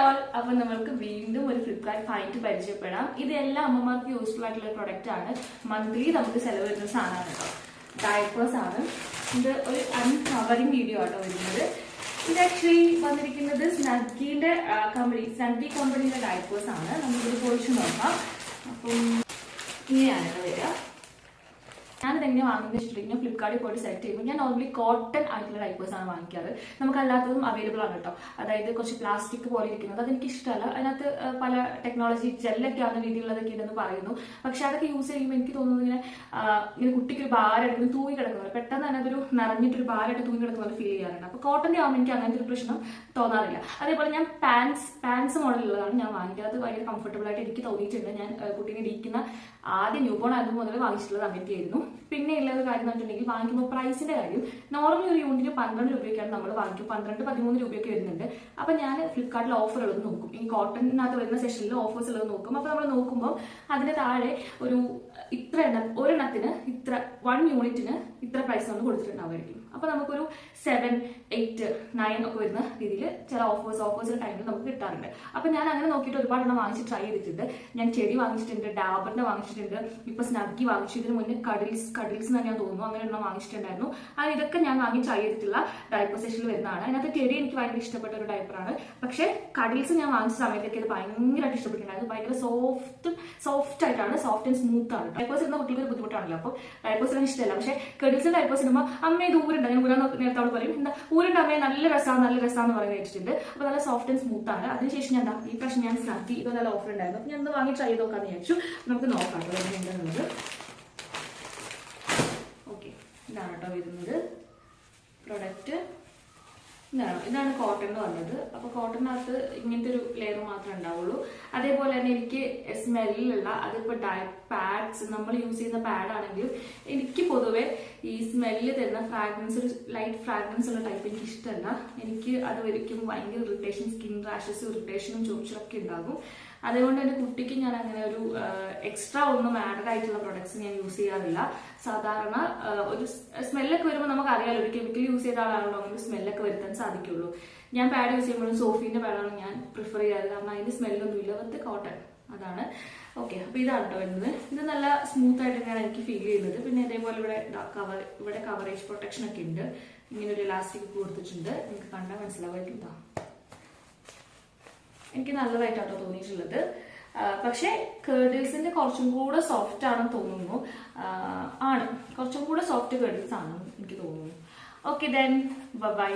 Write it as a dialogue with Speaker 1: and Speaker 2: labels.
Speaker 1: All, അപ്പൊ നമ്മൾക്ക് വീണ്ടും ഒരു ഫ്ലിപ്കാർട്ട് ഫൈൻഡ് പരിചയപ്പെടാം. ഇത് എല്ലാ അമ്മമാർക്ക് യൂസ്ഫുൾ ആയിട്ടുള്ള പ്രൊഡക്റ്റ് ആണ്. മന്ത്ലി നമുക്ക് ചെലവ് വരുന്ന സാധനമാണ് കേട്ടോ. ഡയപ്പേഴ്സ് ആണ്. ഇത് ഒരു അൺകവറിംഗ് വീഡിയോ ആട്ടോ വരുന്നത്. ഇത് ആക്ച്വലി വന്നിരിക്കുന്നത് സ്നഗ്ഗിന്റെ കമ്പനിയുടെ ഡയപ്പേഴ്സ് ആണ്. നമുക്കിത് പൊളിച്ചു നോക്കാം. അപ്പം ഇങ്ങനെയാണ് വരിക. ഞാനിത് എങ്ങനെ വാങ്ങുന്നത് വെച്ചിട്ടുണ്ടെങ്കിൽ ഞാൻ ഫ്ലിപ്കാർട്ടിൽ പോയിട്ട് സെലക്ട് ചെയ്യുമ്പോൾ ഞാൻ നോർമലി കോട്ടൺ ആയിട്ടുള്ള ഡൈപ്പേഴ്സ് ആണ് വാങ്ങിക്കാറ്. നമുക്കല്ലാത്തതും അവൈലബിൾ ആണ് കേട്ടോ. അതായത് കുറച്ച് പ്ലാസ്റ്റിക് പോലെ ഇരിക്കുന്നത് അതെനിക്ക് ഇഷ്ടമല്ല. അതിനകത്ത് പല ടെക്നോളജി ജെല്ലൊക്കെ ആവുന്ന രീതിയിലുള്ളതൊക്കെ ഉണ്ടെന്ന് പറയുന്നു. പക്ഷെ അതൊക്കെ യൂസ് ചെയ്യുമ്പോൾ എനിക്ക് തോന്നുന്നത് ഇങ്ങനെ കുട്ടിക്ക് ഒരു ഭാരമായിട്ട് തൂങ്ങി കിടക്കുന്നത്, പെട്ടെന്ന് തന്നെ അതൊരു നിറഞ്ഞിട്ടൊരു ഭാരമായിട്ട് തൂങ്ങി കിടക്കുന്നത് ഫീൽ ചെയ്യാറുണ്ട്. അപ്പോൾ കോട്ടന്റെ ആവുമ്പോൾ എനിക്ക് അങ്ങനത്തെ ഒരു പ്രശ്നം തോന്നാറില്ല. അതേപോലെ ഞാൻ പാൻസ് മോഡലുള്ളതാണ് ഞാൻ വാങ്ങിക്കുന്നത്. അത് ഭയങ്കര കംഫർട്ടബിൾ ആയിട്ട് എനിക്ക് തോന്നിയിട്ടുണ്ട്. ഞാൻ കുട്ടീനെ ഇരിക്കുന്ന ആദ്യം ന്യൂ ബോൺ ആയിരുന്നു മുതൽ വാങ്ങിച്ചിട്ടുള്ളത് അങ്ങനത്തെ ആയിരുന്നു. പിന്നെ ഉള്ളത് കാര്യം എന്ന് വെച്ചിട്ടുണ്ടെങ്കിൽ വാങ്ങിക്കുമ്പോൾ പ്രൈസിന്റെ കാര്യം നോർമലി ഒരു യൂണിറ്റിന് 12 രൂപയ്ക്കാണ് നമ്മൾ വാങ്ങിക്കും. 12-13 രൂപയൊക്കെ വരുന്നുണ്ട്. അപ്പൊ ഞാൻ ഫ്ലിപ്കാർട്ടിൽ ഓഫർ ഉള്ളത് നോക്കും. ഈ കോട്ടണിനകത്ത് വരുന്ന സെഷനിൽ ഓഫേഴ്സ് ഉള്ളത് നോക്കും. അപ്പൊ നമ്മൾ നോക്കുമ്പോൾ അതിന് താഴെ ഒരെണ്ണത്തിന് 1 യൂണിറ്റിന് ഇത്ര പ്രൈസ് നമ്മൾ കൊടുത്തിട്ടുണ്ടാവുമായിരിക്കും. അപ്പൊ നമുക്കൊരു 7, 8, 9 ഒക്കെ വരുന്ന രീതിയിൽ ചില ഓഫേഴ്സിന്റെ ടൈമിൽ നമുക്ക് കിട്ടാറുണ്ട്. അപ്പൊ ഞാൻ അങ്ങനെ നോക്കിയിട്ട് ഒരുപാട് എണ്ണം വാങ്ങിച്ച് ട്രൈ ചെയ്തിട്ടുണ്ട്. ഞാൻ ചെടി വാങ്ങിച്ചിട്ടുണ്ട്, ഡാബറിന്റെ വാങ്ങിച്ചിട്ടുണ്ട്, ഇപ്പൊ സ്നഗ്ഗി വാങ്ങിച്ചു. ഇതിന് മുന്നേ കഡിൽസ് എന്ന് ഞാൻ തോന്നുന്നു അങ്ങനെ എണ്ണം വാങ്ങിച്ചിട്ടുണ്ടായിരുന്നു. അങ്ങനെ ഇതൊക്കെ ഞാൻ വാങ്ങി ട്രൈ ചെയ്തിട്ടുള്ള ഡയപ്പർ സെഷനിൽ വരുന്നതാണ്. അതിനകത്ത് ചെടി എനിക്ക് ഭയങ്കര ഇഷ്ടപ്പെട്ട ഒരു ഡയപ്പറാണ്. പക്ഷെ കഡിൽസ് ഞാൻ വാങ്ങിച്ച സമയത്തൊക്കെ ഇത് ഭയങ്കരമായിട്ട് ഇഷ്ടപ്പെട്ടിട്ടുണ്ടായിരുന്നു. ഭയങ്കര സോഫ്റ്റ് ആയിട്ടാണ്, സോഫ്റ്റ് ആൻഡ് സ്മൂത്ത് ആണ്. ഡയപ്പേഴ്സ് ഇടുന്ന കുട്ടികൾക്ക് ഒരു ബുദ്ധിമുട്ടാണല്ലോ. അപ്പോൾ ഡയപ്പേഴ്സ് എനിക്ക് ഇഷ്ടമല്ല. പക്ഷെ കഡിൽസിന്റെ ഡയപ്പേഴ്സ് ഇടുമ്പോൾ അമ്മ ഇത് ഊരുണ്ട്, ഞാൻ ഊരാൻ നേരത്തെ അവൾ പറയും എന്താ ഊരിന്റെ അമ്മയെ നല്ല രസമാണെന്ന് പറയുന്നത് വെച്ചിട്ടുണ്ട്. അപ്പൊ നല്ല സോഫ്റ്റ് ആൻഡ് സ്മൂത്ത് ആണ്. അതിനുശേഷം ഞാൻ ഈ പ്രാവശ്യം ഞാൻ സ്നഗ്ഗി ഇത് നല്ല ഓഫർ ഉണ്ടായിരുന്നു. അപ്പൊ ഞാൻ ഒന്ന് വാങ്ങി ട്രൈ ചെയ്ത് നോക്കാന്ന് വിചാരിച്ചു. നമുക്ക് നോക്കാം കേട്ടോ എങ്ങനെയുണ്ടെന്നുള്ളത്. ഓക്കെ, ഇതാണ് കേട്ടോ വരുന്നത് പ്രൊഡക്റ്റ്. ഇതാണ് കോട്ടൺ വന്നത്. അപ്പൊ കോട്ടണിനകത്ത് ഇങ്ങനത്തെ ഒരു ലെയർ മാത്രമേ ഉണ്ടാവുള്ളൂ. അതേപോലെ തന്നെ എനിക്ക് സ്മെല്ലുള്ള അതിപ്പോ പാഡ്സ് നമ്മൾ യൂസ് ചെയ്യുന്ന പാഡ് ആണെങ്കിലും എനിക്ക് പൊതുവെ ഈ സ്മെല്ല് തരുന്ന ഫ്രാഗ്രൻസ്, ഒരു ലൈറ്റ് ഫ്രാഗ്രൻസ് ഉള്ള ടൈപ്പ് എനിക്ക് ഇഷ്ടമല്ല. എനിക്ക് അത് വരയ്ക്കും ഭയങ്കര ഇറിറ്റേഷൻ, സ്കിൻ റാഷസ്, ഇറിറ്റേഷനും ചൊറിച്ചിലൊക്കെ ഉണ്ടാകും. അതുകൊണ്ട് എന്റെ കുട്ടിക്ക് ഞാൻ അങ്ങനെ ഒരു എക്സ്ട്രാ ഒന്നും ആഡഡ് ആയിട്ടുള്ള പ്രൊഡക്ട്സ് ഞാൻ യൂസ് ചെയ്യാറില്ല. സാധാരണ ഒരു സ്മെല്ലൊക്കെ വരുമ്പോൾ നമുക്ക് അറിയാലോ, ഒരു കെമിക്കൽ യൂസ് ചെയ്ത ആളാണല്ലോ നമുക്ക് സ്മെല്ലൊക്കെ വരുത്താൻ സാധിക്കുള്ളൂ. ഞാൻ പാഡ് യൂസ് ചെയ്യുമ്പോഴും സോഫീന്റെ പാഡാണ് ഞാൻ പ്രിഫർ ചെയ്യാറ്. കാരണം അതിന്റെ സ്മെല്ലൊന്നുമില്ല. വിത്ത് കോട്ടൺ അതാണ്. ഓക്കെ, അപ്പൊ ഇതാണ് കേട്ടോ വരുന്നത്. ഇത് നല്ല സ്മൂത്ത് ആയിട്ട് തന്നെയാണ് എനിക്ക് ഫീൽ ചെയ്യുന്നത്. പിന്നെ അതേപോലെ ഇവിടെ കവറേജ് പ്രൊട്ടക്ഷൻ ഒക്കെ ഉണ്ട്. ഇങ്ങനെ ഒരു ഇലാസ്റ്റിക് കൊടുത്തിട്ടുണ്ട്. നിങ്ങൾക്ക് കണ്ടാൽ മനസ്സിലാവായിരിക്കും. എനിക്ക് നല്ലതായിട്ടാട്ടോ തോന്നിയിട്ടുള്ളത്. പക്ഷെ കേർഡിൽസിന്റെ കുറച്ചും കൂടെ സോഫ്റ്റ് ആണെന്ന് തോന്നുന്നു. കുറച്ചും കൂടെ സോഫ്റ്റ് കേർഡിൽസ് ആണെന്ന് എനിക്ക് തോന്നുന്നു. Okay, then bye.